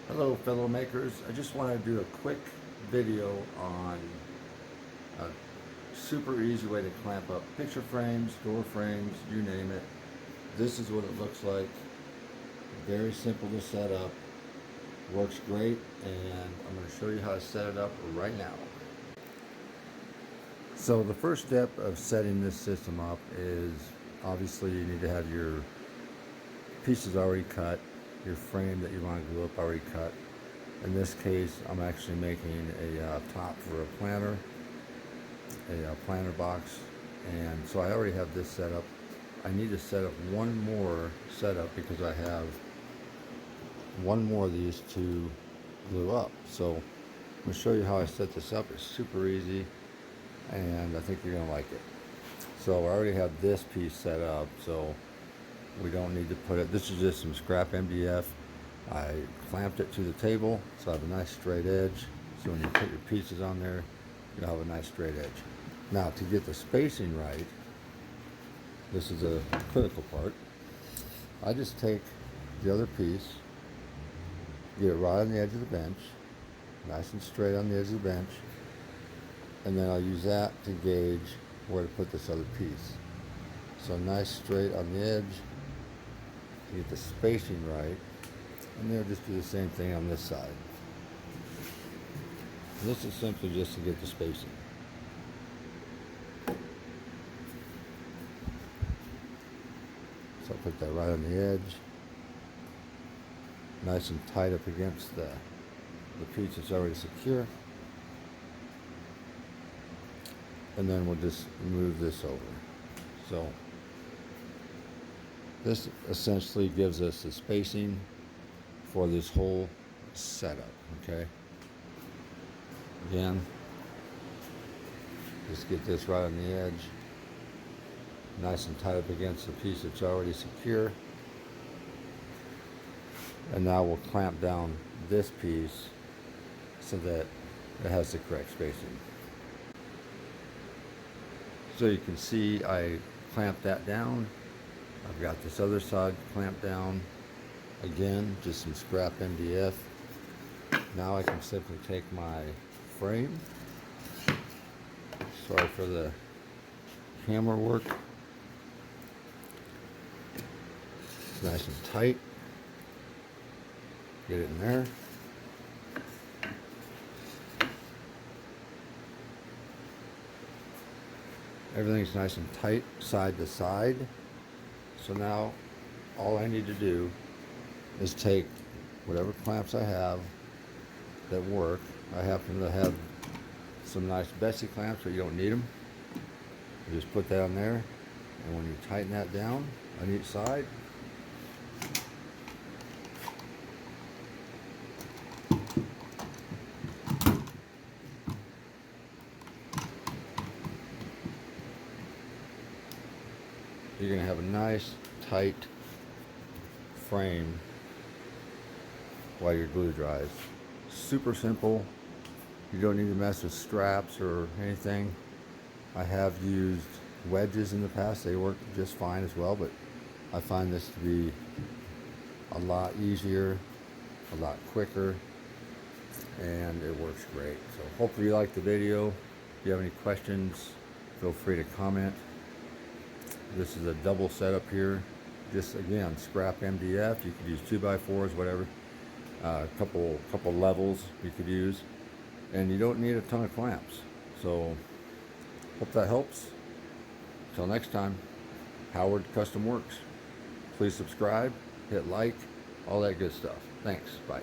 Hello fellow makers, I just want to do a quick video on a super easy way to clamp up picture frames, door frames, you name it. This is what it looks like. Very simple to set up, works great, and I'm going to show you how to set it up right now. So the first step of setting this system up is obviously you need to have your pieces already cut, your frame that you want to glue up already cut. In this case, I'm actually making a top for a planter box, and so I already have this set up. I need to set up one more setup because I have one more of these to glue up. So I'm going to show you how I set this up. It's super easy, and I think you're going to like it. So I already have this piece set up, so we don't need to put it. This is just some scrap MDF. I clamped it to the table so I have a nice straight edge. So when you put your pieces on there, you'll have a nice straight edge. Now to get the spacing right, this is a critical part. I just take the other piece, get it right on the edge of the bench, nice and straight on the edge of the bench, and then I'll use that to gauge where to put this other piece. So nice straight on the edge, to get the spacing right. And they'll just do the same thing on this side. This is simply just to get the spacing. So I'll put that right on the edge. Nice and tight up against the piece that's already secure. And then we'll just move this over. So this essentially gives us the spacing for this whole setup, okay? Again, just get this right on the edge, nice and tight up against the piece that's already secure. And now we'll clamp down this piece so that it has the correct spacing. So you can see I clamped that down. I've got this other side clamped down. Again, just some scrap MDF. Now I can simply take my frame. Sorry for the camera work. It's nice and tight. Get it in there. Everything's nice and tight side to side. So now all I need to do is take whatever clamps I have that work. I happen to have some nice Bessie clamps, but you don't need them. You just put that on there, and when you tighten that down on each side, you're going to have a nice tight frame while your glue dries. Super simple. You don't need to mess with straps or anything. I have used wedges in the past. They work just fine as well, but I find this to be a lot easier, a lot quicker, and it works great. So hopefully you liked the video. If you have any questions, feel free to comment. This is a double setup here. Just again, scrap MDF. You could use 2x4s, whatever. A couple levels you could use, and you don't need a ton of clamps. So hope that helps. Until next time, Howard Custom Works. Please subscribe, hit like, all that good stuff. Thanks. Bye.